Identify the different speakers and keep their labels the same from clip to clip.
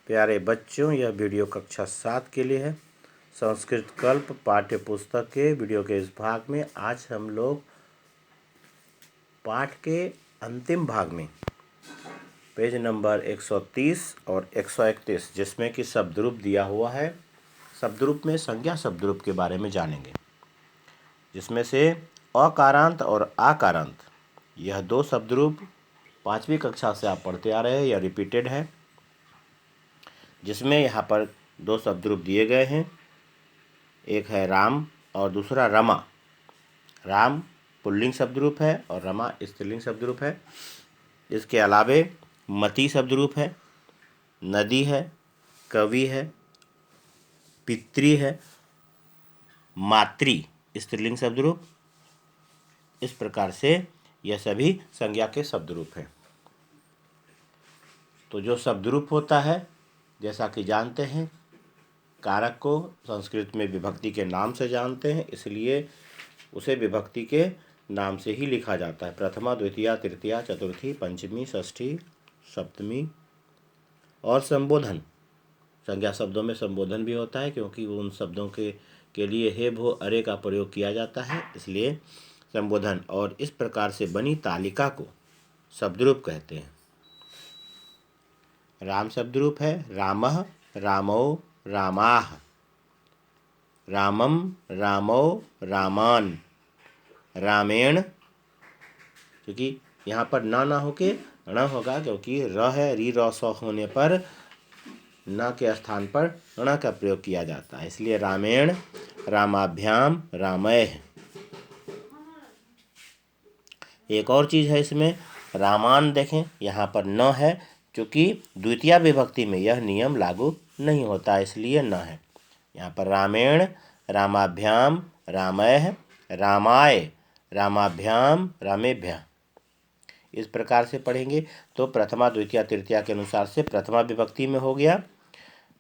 Speaker 1: प्यारे बच्चों, यह वीडियो कक्षा 7 के लिए है। संस्कृत कल्प पाठ्य पुस्तक के वीडियो के इस भाग में आज हम लोग पाठ के अंतिम भाग में पेज नंबर 130 और 131 जिसमें कि शब्दरूप दिया हुआ है, शब्दरूप में संज्ञा शब्दरूप के बारे में जानेंगे, जिसमें से अकारांत और आकारांत यह दो शब्दरूप 5वीं कक्षा से आप पढ़ते आ रहे हैं। यह रिपीटेड है, जिसमें यहाँ पर दो शब्दरूप दिए गए हैं। एक है राम और दूसरा रमा। राम पुल्लिंग शब्दरूप है और रमा स्त्रीलिंग शब्दरूप है। इसके अलावे मति शब्दरूप है, नदी है, कवि है, पितृ है, मातृ स्त्रीलिंग शब्दरूप। इस प्रकार से यह सभी संज्ञा के शब्दरूप हैं। तो जो शब्दरूप होता है, जैसा कि जानते हैं, कारक को संस्कृत में विभक्ति के नाम से जानते हैं, इसलिए उसे विभक्ति के नाम से ही लिखा जाता है। प्रथमा, द्वितीया, तृतीया, चतुर्थी, पंचमी, षष्ठी, सप्तमी। और संबोधन, संज्ञा शब्दों में संबोधन भी होता है, क्योंकि उन शब्दों के लिए हे भो अरे का प्रयोग किया जाता है, इसलिए संबोधन। और इस प्रकार से बनी तालिका को शब्दरूप कहते हैं। राम शब्दरूप है रामः, रामौ, रामाः, रामम, रामौ, रामान, रामेण। क्योंकि यहाँ पर ना होके ण होगा, क्योंकि र है, री र स होने पर न के स्थान पर ण का प्रयोग किया जाता है, इसलिए रामेण, रामाभ्याम, रामैः। एक और चीज़ है इसमें, रामान देखें, यहाँ पर न है, क्योंकि द्वितीय विभक्ति में यह नियम लागू नहीं होता, इसलिए न है। यहाँ पर रामेण, रामाभ्याम, रामैः, रामाय, रामाभ्याम, रामेभ्यः। इस प्रकार से पढ़ेंगे तो प्रथमा, द्वितीय, तृतीया के अनुसार से प्रथमा विभक्ति में हो गया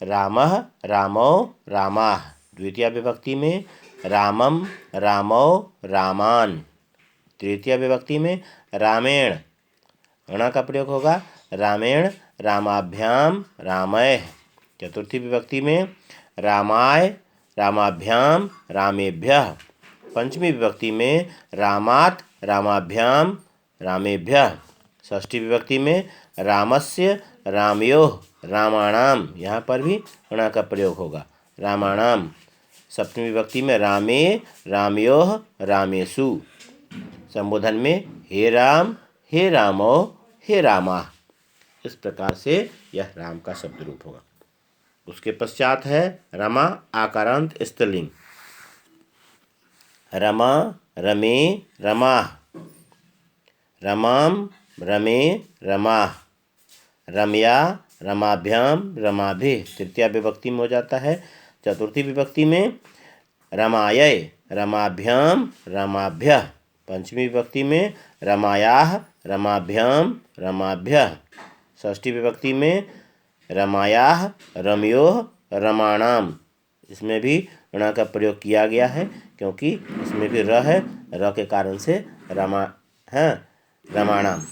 Speaker 1: रामः, रामौ, रामाः। द्वितीय विभक्ति में रामम, रामौ, रामान। तृतीय विभक्ति में रामेण, ण का प्रयोग होगा, रामेण, रामाभ्याम, रामैः। चतुर्थी विभक्ति में रामाय, रामाभ्याम, रामेभ्यः। पंचमी विभक्ति में रामात्, रामाभ्याम, रामेभ्यः। षष्ठी विभक्ति में रामस्य, रामयोः, रामाणाम। यहाँ पर भी ण का प्रयोग होगा, रामाणाम। सप्तमी विभक्ति में रामे, रामयोः, रामेषु। संबोधन में हे राम, हे रामौ, हे रामाः। इस प्रकार से यह राम का शब्दरूप होगा। उसके पश्चात है रमा आकारांत स्त्रीलिंग। रमा, रमे, रमाः, रमाम, रमे, रमाः, रमया, रमाभ्याम, रमाभिः। तृतीय विभक्ति में हो जाता है। चतुर्थी विभक्ति में रमायै, रमाभ्याम, रमाभ्यः। पंचमी विभक्ति में रमायाः, रमाभ्याम, रमाभ्यः। षष्ठी विभक्ति में रमायाः, रमयोः, रमाणाम। इसमें भी ण का प्रयोग किया गया है, क्योंकि इसमें भी र है, र के कारण से रमा है, रमाणाम।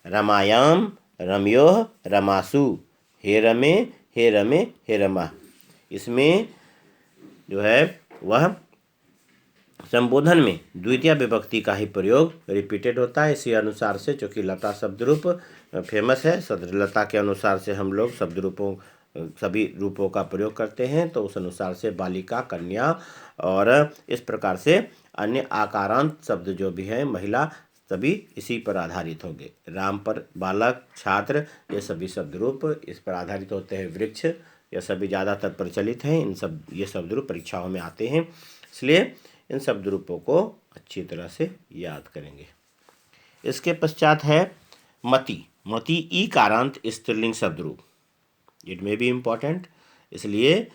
Speaker 1: रमायाम, रमयोः, रमासु। हे रमे, हे रमे, हे रमा। इसमें जो है वह संबोधन में द्वितीय विभक्ति का ही प्रयोग रिपीटेड होता है। इसी अनुसार से, चूँकि लता शब्दरूप फेमस है, सदृलता के अनुसार से हम लोग शब्दरूपों सभी रूपों का प्रयोग करते हैं, तो उस अनुसार से बालिका, कन्या और इस प्रकार से अन्य आकारांत शब्द जो भी हैं, महिला, सभी इसी पर आधारित होंगे। राम पर बालक, छात्र, ये सभी शब्दरूप इस पर आधारित होते हैं। वृक्ष, ये सभी ज़्यादातर प्रचलित हैं। इन सब ये शब्दरूप परीक्षाओं में आते हैं, इसलिए इन शब्दरूपों को अच्छी तरह से याद करेंगे। इसके पश्चात है मति। मति ई कारांत स्त्रीलिंग शब्दरूप। इट मे बी इम्पॉर्टेंट, इसलिए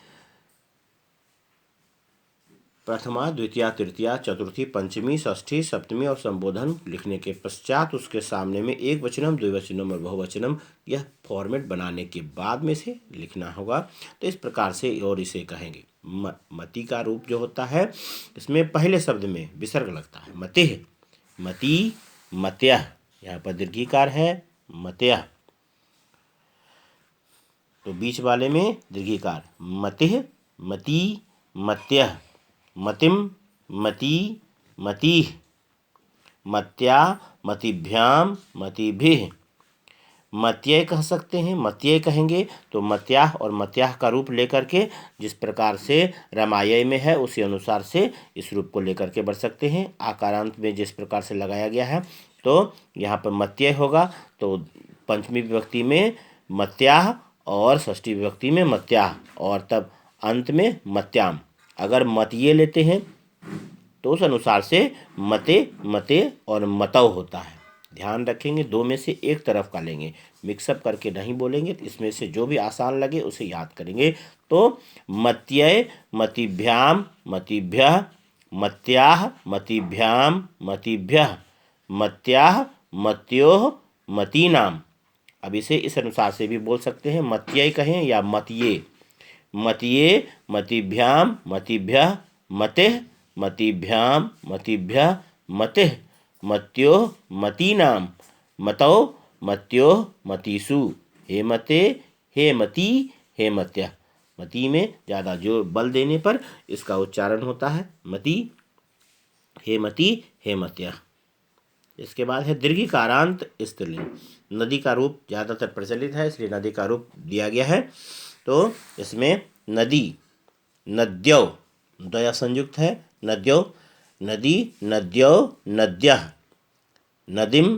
Speaker 1: प्रथमा, द्वितीया, तृतीया, चतुर्थी, पंचमी, षष्ठी, सप्तमी और संबोधन लिखने के पश्चात उसके सामने में एक वचनम, द्विवचनम और बहुवचनम, यह फॉर्मेट बनाने के बाद में से लिखना होगा। तो इस प्रकार से और इसे कहेंगे। मति का रूप जो होता है, इसमें पहले शब्द में विसर्ग लगता है। मतिः, मति, मत्यः। यहाँ पर दीर्घिकार है, मत्यः। तो बीच वाले में दीर्घिकार मतिः मती मत्यः मतिम मती मतीः मत्या मतिभ्याम मतिभिः। मत्यय कह सकते हैं, मत्यय कहेंगे तो मत्याह और मत्याह का रूप लेकर के जिस प्रकार से रामायण में है उसी अनुसार से इस रूप को लेकर के बढ़ सकते हैं। आकारांत में जिस प्रकार से लगाया गया है तो यहाँ पर मत्यय होगा तो पंचमी विभक्ति में मत्याह और षष्ठी विभक्ति में मत्याह और तब अंत में मत्याम। अगर मतिये लेते हैं तो उस अनुसार से मते मते और मतव होता है। ध्यान रखेंगे, दो में से एक तरफ का लेंगे, मिक्सअप करके नहीं बोलेंगे। इसमें से जो भी आसान लगे उसे याद करेंगे। तो मत्यय मतिभ्याम मतिभ्यः मत्याः मतिभ्याम मतिभ्यः मत्याः मत्योः मतीनाम। अब इसे इस अनुसार से भी बोल सकते हैं, मत्यय कहें या मतिये। मतिये मतिभ्याम मतिभ्यः मतेः मतिभ्याम मतिभ्यः मतेः मत्योः मतीनाम मतौ मत्योः मतीसु। हे मते हे मती हे मत्यः। मती में ज़्यादा जोर बल देने पर इसका उच्चारण होता है मती, हे मती हे मत्यः। इसके बाद है दीर्घिकारांत स्त्रीलिंग। नदी का रूप ज़्यादातर प्रचलित है इसलिए नदी का रूप दिया गया है। तो इसमें नदी नद्यौ द्वया संयुक्त है नद्यौ नदी नद्यौ नद्यः नदीम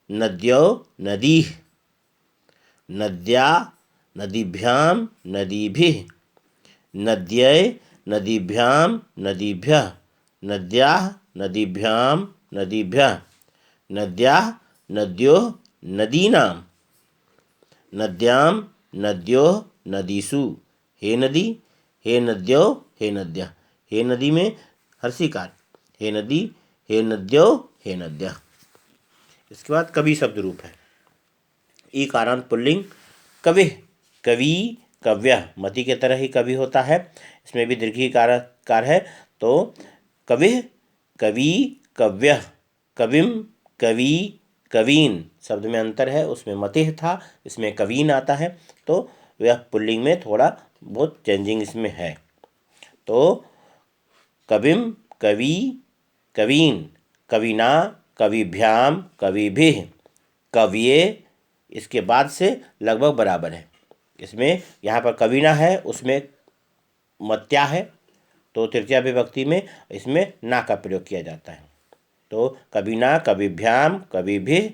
Speaker 1: नद्यौ नदीः नद्या नदीभ्याम नदीभिः नद्यै नदीभ्याम नदीभ्यः नद्याः नदीभ्याम नदीभ्यः नद्याः नद्योः नदीनाम नद्याम नद्योः नदीसु। हे नदी हे नद्यो हे नद्यः। हे नदी में हर्षिकार, हे नदी हे नद्यो हे नद्यः। इसके बाद कवि शब्द रूप है। ईकारांत पुल्लिंग कविः कवि कव्यः। मति के तरह ही कवि होता है, इसमें भी दीर्घिकार है। तो कविः कवि कव्यः कविम कवि कवीन। शब्द में अंतर है, उसमें मतिः था, इसमें कवीन आता है। तो यह पुल्लिंग में थोड़ा बहुत चेंजिंग इसमें है। तो कविम कवि कवीन कविना कविभ्याम कविभिः कविये इसके बाद से लगभग बराबर है। इसमें यहाँ पर कविना है, उसमें मत्या है, तो तृतीया विभक्ति में इसमें ना का प्रयोग किया जाता है। तो कविना कविभ्याम कविभिः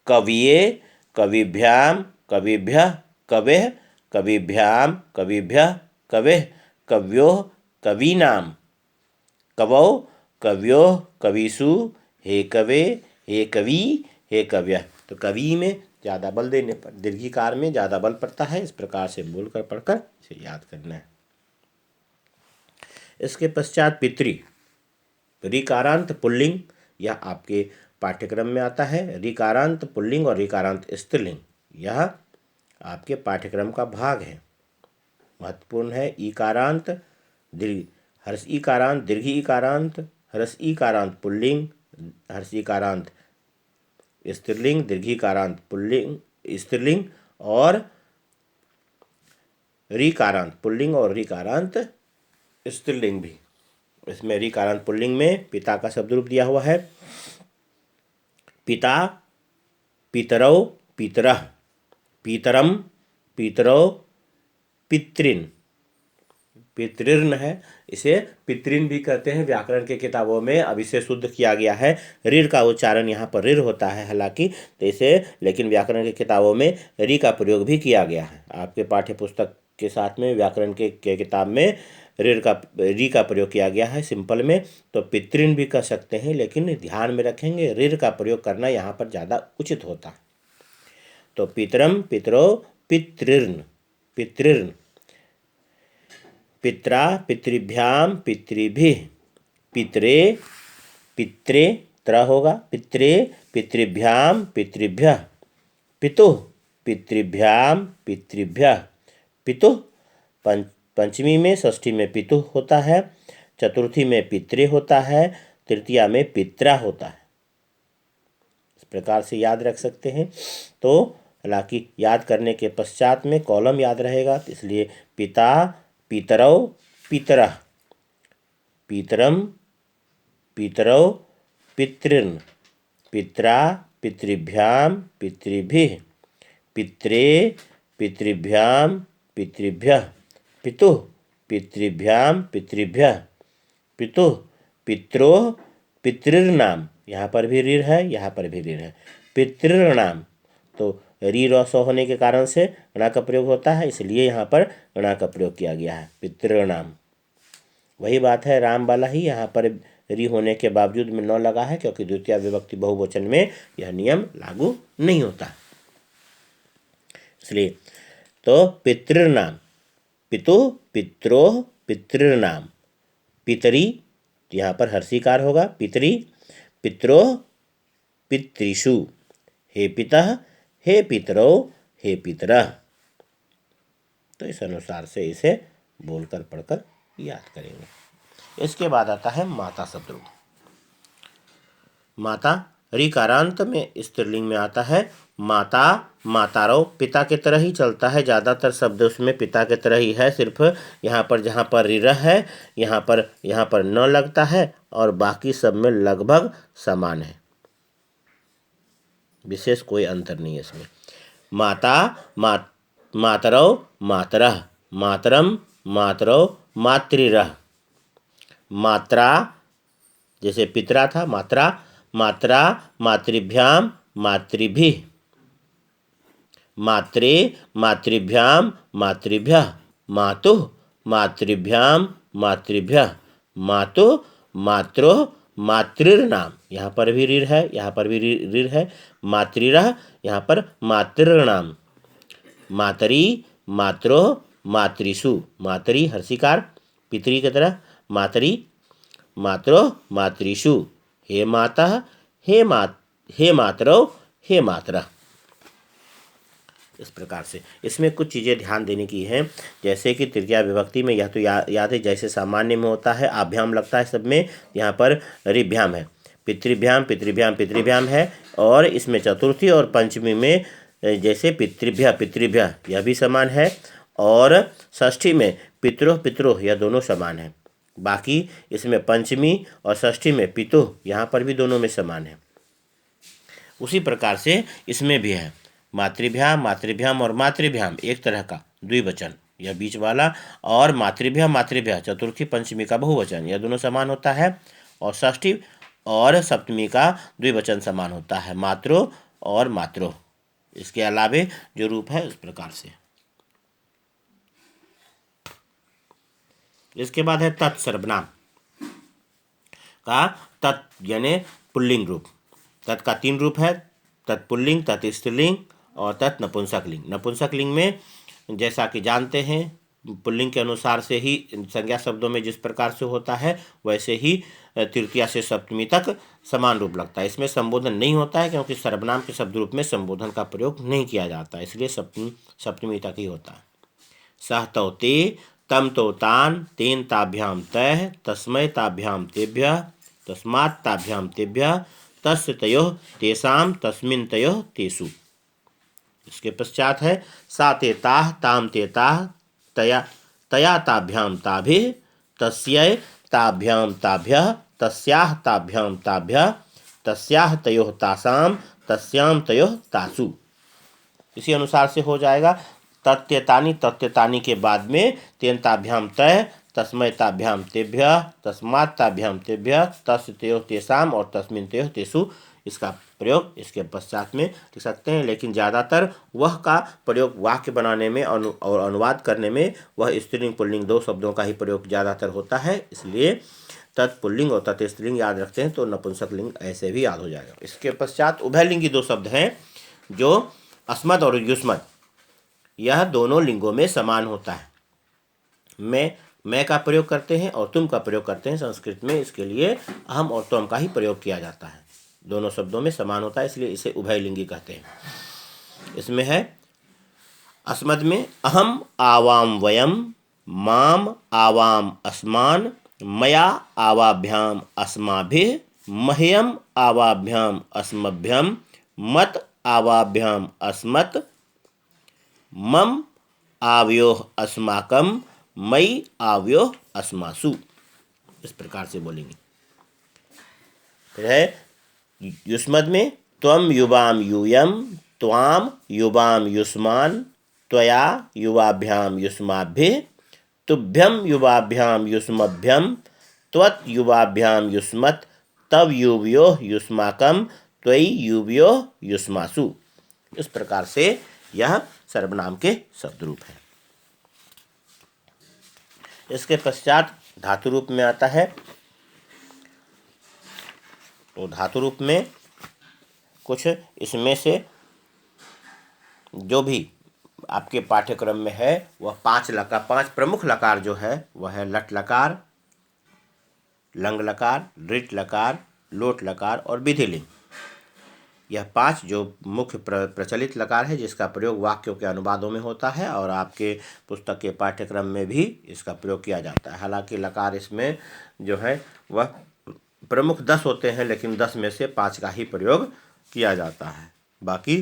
Speaker 1: कविये कविभ्याम कविभ्यः कवेः कविभ्याम कविभ्यः कवेः कव्योः कवीनाम कवौ कव्योः कविषु हे कवे हे कवि हे कव्यः। तो कवि में ज़्यादा बल देने पर, दीर्घिकार में ज़्यादा बल पड़ता है। इस प्रकार से बोलकर पढ़कर इसे याद करना है। इसके पश्चात पितृ ऋकारांत पुल्लिंग, यह आपके पाठ्यक्रम में आता है। ऋकारांत पुल्लिंग और ऋकारांत स्त्रीलिंग यह आपके पाठ्यक्रम का भाग है, महत्वपूर्ण है। ईकारांत हर्ष ईकारांत दीर्घ ईकारांत हर्ष ईकारांत पुल्लिंग हर्ष ईकारांत स्त्रीलिंग दीर्घिकारांत पुल्लिंग स्त्रीलिंग और ऋकारांत पुल्लिंग और ऋकारांत स्त्रीलिंग भी। इसमें ऋकारांत पुल्लिंग में पिता का शब्द रूप दिया हुआ है। पिता पितरौ पितरः पितरम पितरौ पितृन पितृन है, इसे पितृन भी कहते हैं व्याकरण के किताबों में। अब इसे शुद्ध किया गया है, ऋ का उच्चारण यहाँ पर ऋ होता है हालांकि, तो इसे लेकिन व्याकरण के किताबों में ऋ का प्रयोग भी किया गया है। आपके पाठ्य पुस्तक के साथ में व्याकरण के किताब में ऋ का प्रयोग किया गया है सिंपल में। तो पितृन भी कह सकते हैं, लेकिन ध्यान में रखेंगे ऋ का प्रयोग करना यहाँ पर ज़्यादा उचित होता है। तो पितरम पितरो पितृन पितृन पित्रा पितृभ्याम पितृभिः पितरे पित्रे त्र होगा पितरे पितृभ्याम पितृभ्यः पितुः पितृभ्याम पितृभ्यः पितुः पंचमी में षष्ठी में पितुः होता है, चतुर्थी में पितरे होता है, तृतीया में पित्रा होता है। इस प्रकार से याद रख सकते हैं। तो हालांकि याद करने के पश्चात में कॉलम याद रहेगा, तो इसलिए पिता पितरौ पितरः, पितरम पितरौ पितृन्, पित्रा पितृभ्यां पितृभिः, पित्रे पितृभ्यां पितृभ्यः, पितुः पितृभ्यां पितृभ्यः, पितुः पित्रोः पितृर्नाम, यहाँ पर भी ऋ है, यहाँ पर भी ऋ है, पितृर्नाम। तो री र सौ होने के कारण से ण का प्रयोग होता है, इसलिए यहाँ पर ण का प्रयोग किया गया है, पितृणाम। वही बात है राम वाला ही, यहाँ पर री होने के बावजूद में न लगा है, क्योंकि द्वितीय विभक्ति बहुवचन में यह नियम लागू नहीं होता, इसलिए। तो पितृनाम, पितु पित्रोः पितृनाम, पितरी, यहाँ पर हर्षिकार होगा, पितरी पित्रोः पितृषु, हे पितः हे पितरौ हे पितरः। तो इस अनुसार से इसे बोलकर पढ़कर याद करेंगे। इसके बाद आता है माता शब्द रूप। माता ऋकारांत में स्त्रीलिंग में आता है। माता मातारो, पिता के तरह ही चलता है, ज़्यादातर शब्द उसमें पिता के तरह ही है, सिर्फ यहाँ पर जहाँ पर ऋ है यहाँ पर न लगता है, और बाकी सब में लगभग समान है, विशेष कोई अंतर नहीं है इसमें। माता मातरौ मातरः, मातरम मातरौ मातृरः, मात्रा जैसे पितरा था, मात्रा मात्रा मातृभ्याम मातृभिः, मात्रे मातृभ्याम मातृभ्यः, मातुः मातृभ्याम मातृभ्यः, मातुः मात्रोः मातृर्नाम, यहाँ पर भी ऋ है, यहाँ पर भी ऋ है, मातृरः, यहाँ पर मातृर्नाम, मातरी मात्रोः मातृषु, मातरी हर्षिकार पितरी की तरह, मातरी मात्रोः मातृषु, हे माता हे मातरौ हे मातरः। इस प्रकार से इसमें कुछ चीज़ें ध्यान देने की हैं, जैसे कि तृतीया विभक्ति में यह तो याद है, जैसे सामान्य में होता है आभ्याम लगता है सब में, यहाँ पर ऋभ्याम है, पितृभ्याम पितृभ्याम पितृभ्याम है, और इसमें चतुर्थी और पंचमी में जैसे पितृभ्य पितृभ्य यह भी समान है, और षष्ठी में पितरोः पितरोः यह दोनों समान है। बाकी इसमें पंचमी और षष्ठी में पितुः, यहाँ पर भी दोनों में समान है। उसी प्रकार से इसमें भी है, मातृभ्याम मातृभ्याम और मातृभ्याम एक तरह का द्विवचन यह बीच वाला, और मातृभ्याम मातृभ्या चतुर्थी पंचमी का बहुवचन, यह दोनों समान होता है, और षष्ठी और सप्तमी का द्विवचन समान होता है, मात्रो और मात्रो। इसके अलावे जो रूप है उस प्रकार से। इसके बाद है तत् सर्वनाम का तत् यानी पुल्लिंग रूप। तत् का 3 रूप है, तत्पुल्लिंग, तत् स्त्रीलिंग और तत् नपुंसकलिंग। नपुंसकलिंग में जैसा कि जानते हैं पुल्लिंग के अनुसार से ही संज्ञा शब्दों में जिस प्रकार से होता है वैसे ही तृतीया से सप्तमी तक समान रूप लगता है। इसमें संबोधन नहीं होता है, क्योंकि सर्वनाम के शब्द रूप में संबोधन का प्रयोग नहीं किया जाता, इसलिए सप्तमी तक ही होता है। सह तौ ते, तम तो तान, तेन ताभ्याम तैः, तस्मै ताभ्याम तेभ्यः, तस्मात् ताभ्याम तेभ्यः, तस्य तयोः तेषां, तस्मिन् तयोः तेषु। इसके पश्चात है सा ते ताः, ताम ते ताः, तया ताभ्याम ताभिः, तस्यै ताभ्याम ताभ्यः, तस्याः ताभ्याम ताभ्यः, तस्याः तयोः तासां, तस्यां तयोः तासु। इसी अनुसार से हो जाएगा। तत्यतानि, तत्यतानि के बाद में तेन ताभ्याम तय, तस्मै ताभ्याम तेभ्यः, तस्मात् ताभ्याम तेभ्यः, तस्य तयोः तेषां और तस्मिन् तयोः तेषु। इसका प्रयोग इसके पश्चात में लिख सकते हैं, लेकिन ज़्यादातर वह का प्रयोग वाक्य बनाने में और अनुवाद करने में वह स्त्रीलिंग पुल्लिंग 2 शब्दों का ही प्रयोग ज़्यादातर होता है, इसलिए तत्पुल्लिंग और तत् स्त्रीलिंग याद रखते हैं तो नपुंसकलिंग ऐसे भी याद हो जाएगा। इसके पश्चात उभयलिंगी 2 शब्द हैं, जो अस्मत् और युष्मत्, यह दोनों लिंगों में समान होता है। मैं का प्रयोग करते हैं और तुम का प्रयोग करते हैं संस्कृत में, इसके लिए अहम और त्वम का ही प्रयोग किया जाता है। दोनों शब्दों में समान होता है, इसलिए इसे उभयलिंगी कहते हैं। इसमें है अस्मद् में अहम आवाम वयम, माम आवाम अस्मान, मया आवाभ्याम अस्माभिः, मह्यम आवाभ्याम अस्मभ्यम, मत आवाभ्याम अस्मत्, मम आवयोः अस्माकं, मयि आवयोः अस्मासु। इस प्रकार से बोलेंगे। फिर है युष्मद् में त्वम युवाम यूयम, त्वाम युवाम युष्मान, त्वया युवाभ्याम युष्माभिः, तुभ्यम युवाभ्याम युष्मभ्यम, त्वत् युवाभ्याम युष्मत्, तव युवयोः युष्माकं, त्वयि युवयोः युष्मासु। इस प्रकार से यह सर्वनाम के शब्द रूप है। इसके पश्चात धातु रूप में आता है। तो धातु रूप में कुछ इसमें से जो भी आपके पाठ्यक्रम में है वह 5 प्रमुख लकार जो है वह है लट लकार, लंग लकार, दृढ़ लकार, लोट लकार और विधिलिंग। यह 5 जो मुख्य प्रचलित लकार है जिसका प्रयोग वाक्यों के अनुवादों में होता है और आपके पुस्तक के पाठ्यक्रम में भी इसका प्रयोग किया जाता है। हालांकि लकार इसमें जो है वह प्रमुख 10 होते हैं, लेकिन 10 में से 5 का ही प्रयोग किया जाता है। बाकी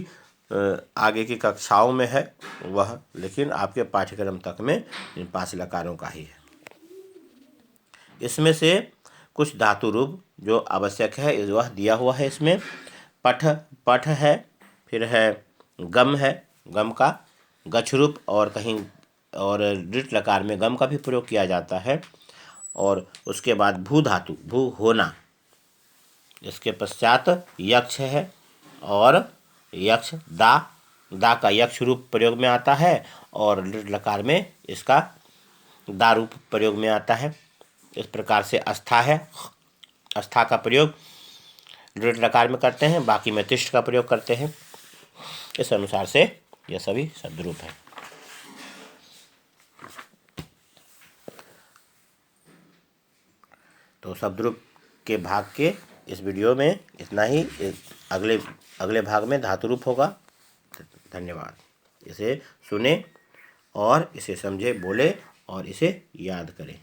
Speaker 1: आगे की कक्षाओं में है वह, लेकिन आपके पाठ्यक्रम तक में इन 5 लकारों का ही है। इसमें से कुछ धातु रूप जो आवश्यक है वह दिया हुआ है। इसमें पठ है, फिर है गम है, गम का गच्छ रूप और कहीं और दृढ़ लकार में गम का भी प्रयोग किया जाता है। और उसके बाद भू धातु, भू होना। इसके पश्चात यक्ष है और यक्ष दा का यक्ष रूप प्रयोग में आता है और दृढ़ लकार में इसका दा रूप प्रयोग में आता है। इस प्रकार से अस्था है, अस्था का प्रयोग दृढ़ लकार में करते हैं, बाकी में तिष्ठ का प्रयोग करते हैं। इस अनुसार से यह सभी शब्द रूप है। तो शब्द रूप के भाग के इस वीडियो में इतना ही। अगले भाग में धातु रूप होगा। धन्यवाद। इसे सुने और इसे समझे, बोले और इसे याद करें।